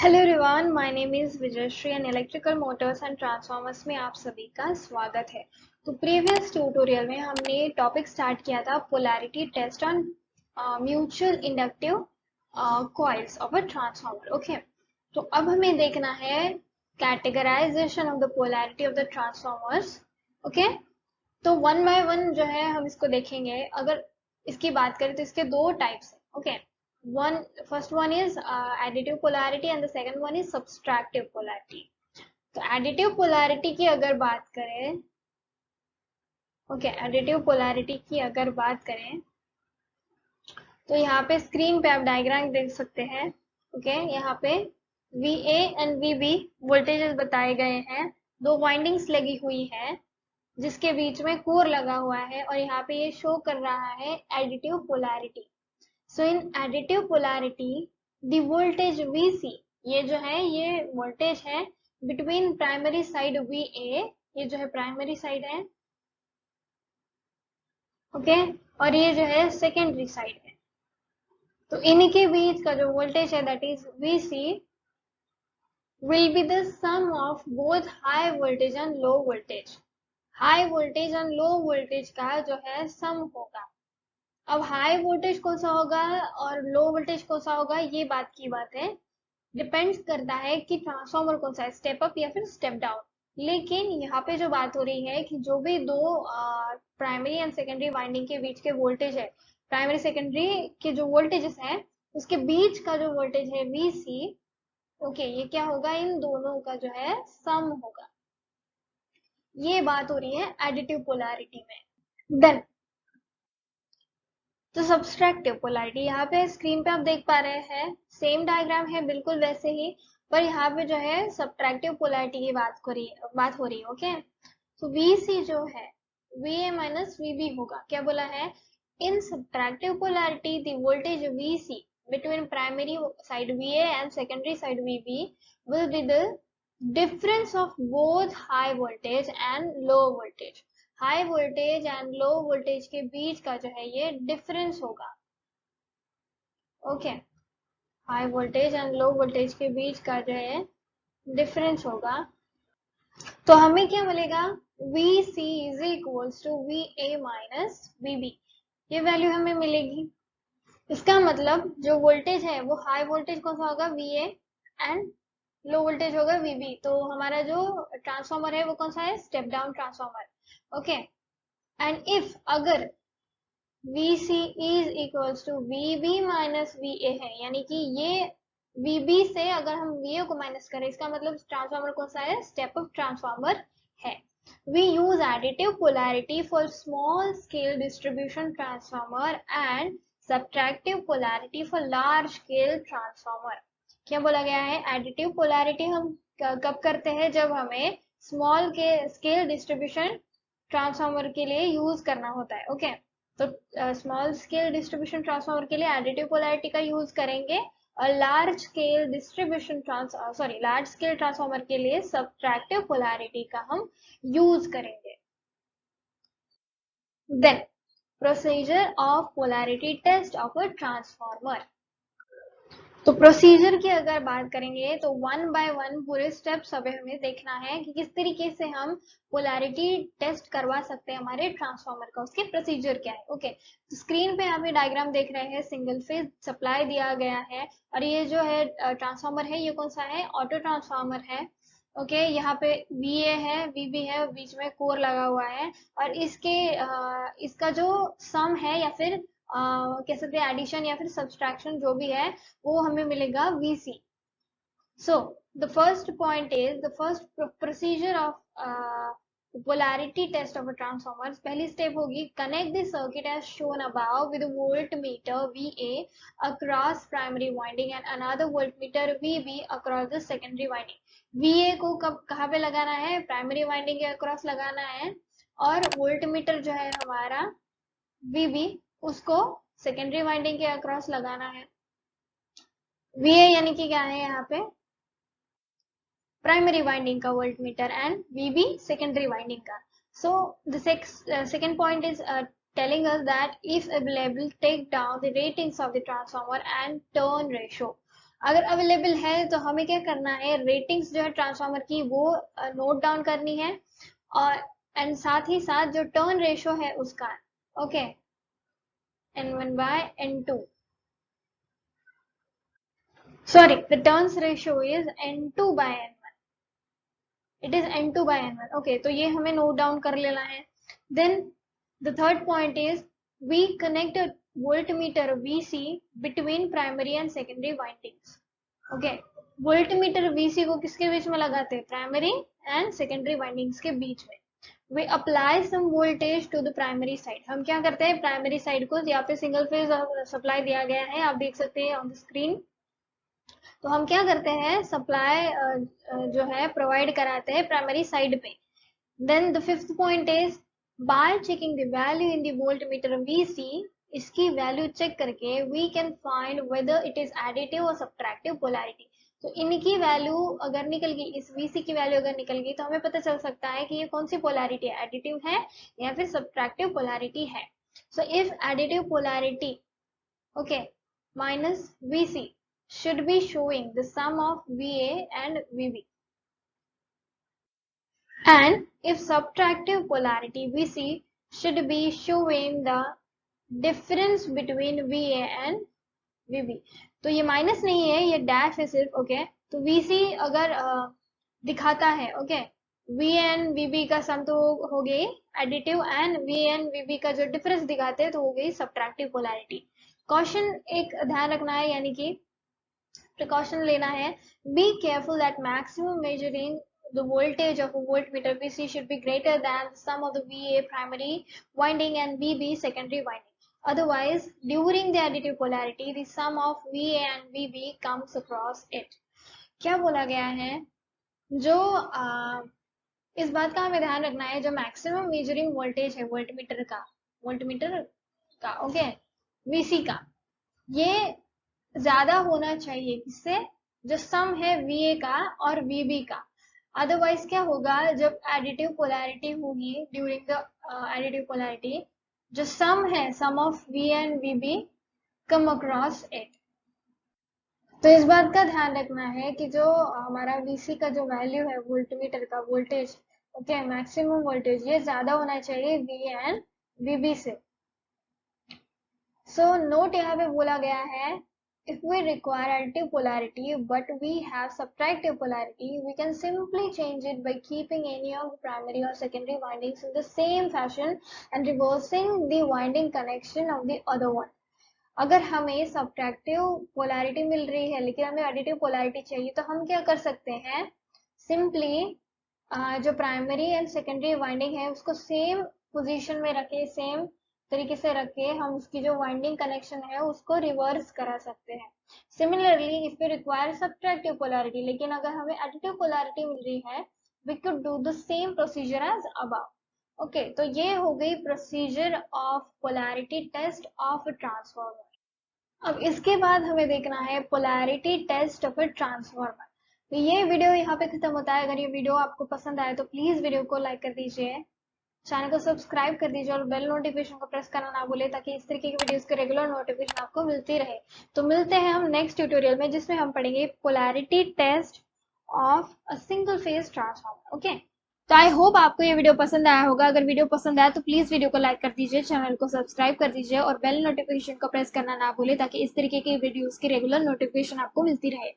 Hello everyone, my name is Vijayshree and electrical motors and transformers में आप सभी का स्वागत है। तो प्रीवियस ट्यूटोरियल में हमने टॉपिक स्टार्ट किया था polarity test on mutual inductive coils of a transformer. Okay, तो अब हमें देखना है categorization of the polarity of the transformers. Okay, तो वन बाय वन जो है हम इसको देखेंगे। अगर इसकी बात करें तो इसके दो टाइप्स हैं। Okay, one first one is additive polarity and the second one is subtractive polarity। तो additive polarity की अगर बात करें, additive polarity की अगर बात करें तो यहाँ पे स्क्रीन पे आप डायग्राम देख सकते हैं। यहाँ पे VA एंड VB वोल्टेजेस बताए गए हैं। दो वाइंडिंग्स लगी हुई है जिसके बीच में कोर लगा हुआ है और यहाँ पे ये शो कर रहा है additive polarity. So in additive polarity, the voltage VC, ये जो है ये वोल्टेज है between primary side VA, ये जो है प्राइमरी साइड है, और ये जो है सेकेंडरी साइड है। तो इनके बीच का जो वोल्टेज है that is VC will be the sum of both high voltage and low voltage। High voltage और लो वोल्टेज का जो है सम होगा। अब हाई वोल्टेज कौन सा होगा और लो वोल्टेज कौन सा होगा, ये बात की बात है, डिपेंड्स करता है कि ट्रांसफार्मर कौन सा है, स्टेप अप या फिर स्टेप डाउन। लेकिन यहाँ पे जो बात हो रही है कि जो भी दो प्राइमरी एंड सेकेंडरी वाइंडिंग के बीच के वोल्टेज है, प्राइमरी सेकेंडरी के जो वोल्टेजेस है उसके बीच का जो वोल्टेज है VC, ये क्या होगा, इन दोनों का जो है सम होगा। ये बात हो रही है एडिटिव पोलैरिटी में। देन तो सब्सट्रैक्टिव पोलैरिटी, यहाँ पे स्क्रीन पे आप देख पा रहे हैं सेम डायग्राम है बिल्कुल वैसे ही, पर यहाँ पे जो है सब्ट्रैक्टिव पोलैरिटी की बात हो रही है। ओके, तो VC जो है VA माइनस VB होगा। क्या बोला है, in subtractive polarity the voltage VC between primary side VA and secondary side VB will be the difference of both high voltage and low voltage। High voltage and low voltage के बीच का जो है ये difference होगा। High voltage and low voltage के बीच का जो है डिफरेंस होगा। तो हमें क्या मिलेगा, VC is equals to VA minus VB, ये वैल्यू हमें मिलेगी। इसका मतलब जो वोल्टेज है वो हाई वोल्टेज कौन सा होगा, VA, एंड लो वोल्टेज होगा VB। तो हमारा जो ट्रांसफार्मर है वो कौन सा है, step down transformer. And if अगर VC is equals to VB minus VA है, यानी कि ये VB से अगर हम VA को माइनस करें, इसका मतलब ट्रांसफार्मर कौन सा है, स्टेप अप ट्रांसफार्मर है। We use additive polarity for small scale distribution transformer and subtractive polarity for large scale transformer। क्या बोला गया है, एडिटिव पोलैरिटी हम कब करते हैं, जब हमें स्मॉल के स्केल डिस्ट्रीब्यूशन ट्रांसफार्मर के लिए यूज करना होता है। तो स्मॉल स्केल डिस्ट्रीब्यूशन ट्रांसफार्मर के लिए एडिटिव पोलैरिटी का यूज करेंगे और लार्ज स्केल ट्रांसफार्मर के लिए सब्ट्रैक्टिव पोलैरिटी का हम यूज करेंगे। Then procedure of polarity test of a transformer. तो प्रोसीजर की अगर बात करेंगे तो वन बाय वन पूरे स्टेप्स अभी हमें देखना है कि किस तरीके से हम पोलैरिटी टेस्ट करवा सकते हैं हमारे ट्रांसफार्मर का, उसके प्रोसीजर क्या है। तो स्क्रीन पे आप ये डायग्राम देख रहे हैं, सिंगल फेज सप्लाई दिया गया है और ये जो है ट्रांसफार्मर है, ये कौन सा है, ऑटो ट्रांसफार्मर है। यहाँ पे VA है, VB है, बीच में कोर लगा हुआ है और इसका जो सम है या फिर कह सकते हैं एडिशन या फिर सब्सट्रैक्शन जो भी है वो हमें मिलेगा VC। So the first point is the first procedure of polarity test of a transformer। पहली स्टेप होगी, connect the circuit as shown above with a voltmeter VA across primary winding and another voltmeter VB across the secondary winding। VA को कहाँ पे लगाना है, primary winding के across लगाना है और वोल्टमीटर जो है हमारा VB उसको सेकेंडरी वाइंडिंग के अक्रॉस लगाना है। VA यानी कि क्या है, यहाँ पे प्राइमरी वाइंडिंग का voltmeter and VB secondary winding का। So the second point is telling us that if available take down the ratings of the transformer and turn ratio। अगर अवेलेबल है तो हमें क्या करना है, रेटिंग्स जो है ट्रांसफार्मर की वो नोट डाउन करनी है, और एंड साथ ही साथ जो टर्न रेशो है उसका, okay, N1 by N2, sorry, the turns ratio is N2 by N1, it is N2 by N1, okay, तो ये हमें नोट डाउन कर लेना है. Then the third point is we connect a voltmeter VC between primary and secondary windings. Okay, voltmeter VC को किसके बीच में लगाते हैं, primary and secondary windings के बीच में. We apply some voltage to the primary side. हम क्या करते हैं, प्राइमरी साइड को, यहाँ पे सिंगल फेज सप्लाई दिया गया है, आप देख सकते हैं ऑन द स्क्रीन. तो हम क्या करते हैं, सप्लाई जो है प्रोवाइड कराते हैं प्राइमरी साइड पे. Then the fifth point is by checking the value in the voltmeter VC, इसकी वैल्यू चेक करके we can find whether it is additive और सब्ट्रैक्टिव पोलैरिटी. तो इनकी वैल्यू अगर निकल गई, इस VC की वैल्यू अगर निकल गई, तो हमें पता चल सकता है कि ये कौन सी पोलैरिटी है, एडिटिव है या फिर सब्ट्रैक्टिव पोलैरिटी है. So if additive polarity, okay, minus VC should be showing the sum of VA and VB, and if subtractive polarity VC should be showing the difference between VA and VB. तो ये minus नहीं है, ये dash है सिर्फ, okay. तो VC अगर दिखाता है, ओके, VA and VB का सम तो हो गई additive, and VA and VB का जो डिफरेंस दिखाते हैं तो हो गई सब्ट्रैक्टिव पोलैरिटी. कॉशन एक ध्यान रखना है, यानी कि प्रिकॉशन लेना है. Be careful that maximum measuring the voltage of a voltmeter VC should be greater than the sum of the VA primary winding and VB secondary winding. Otherwise, during the additive polarity, the sum of VA and VB comes across it. क्या बोला गया है, जो इस बात का हमें ध्यान रखना है, जो मैक्सिमम मेजरिंग वोल्टेज है वोल्टमीटर का, ओके, VC का, ये ज्यादा होना चाहिए किससे, जो सम है VA का और VB का. अदरवाइज क्या होगा, जब एडिटिव पोलैरिटी होगी, ड्यूरिंग द एडिटिव पोलैरिटी, जो सम है, sum of VA and VB come across it. तो इस बात का ध्यान रखना है कि जो हमारा VC का जो वैल्यू है वोल्टमीटर का वोल्टेज, ओके, मैक्सिमम वोल्टेज, ये ज्यादा होना चाहिए VA एंड VB से. सो नोट यहाँ पे बोला गया है, if we require additive polarity but we have subtractive polarity, we can simply change it by keeping any of the primary or secondary windings in the same fashion and reversing the winding connection of the other one. अगर हमें subtractive polarity मिल रही है लेकिन हमें additive polarity चाहिए, तो हम क्या कर सकते हैं, simply जो primary and secondary winding है उसको same position में रखे, same तरीके से रख के हम उसकी जो वाइंडिंग कनेक्शन है उसको रिवर्स करा सकते हैं. Similarly if we require subtractive polarity, लेकिन अगर हमें एडिटिव पोलैरिटी मिल रही है, we could do the same procedure as above. Okay, तो ये हो गई procedure of polarity test of transformer. अब इसके बाद हमें देखना है polarity test of a transformer. तो ये वीडियो यहाँ पे खत्म होता है. अगर ये वीडियो आपको पसंद आए तो प्लीज वीडियो को लाइक कर दीजिए, चैनल को सब्सक्राइब कर दीजिए और बेल नोटिफिकेशन को प्रेस करना ना भूले, ताकि इस तरीके की वीडियोस के रेगुलर नोटिफिकेशन आपको मिलती रहे. तो मिलते हैं हम नेक्स्ट ट्यूटोरियल में, जिसमें हम पढ़ेंगे polarity test of a single phase transformer. Okay, तो आई होप आपको ये वीडियो पसंद आया होगा. अगर वीडियो पसंद आया तो प्लीज वीडियो को लाइक कर दीजिए, चैनल को सब्सक्राइब कर दीजिए और बेल नोटिफिकेशन को प्रेस करना ना भूले, ताकि इस तरीके की वीडियोस की रेगुलर नोटिफिकेशन आपको मिलती रहे.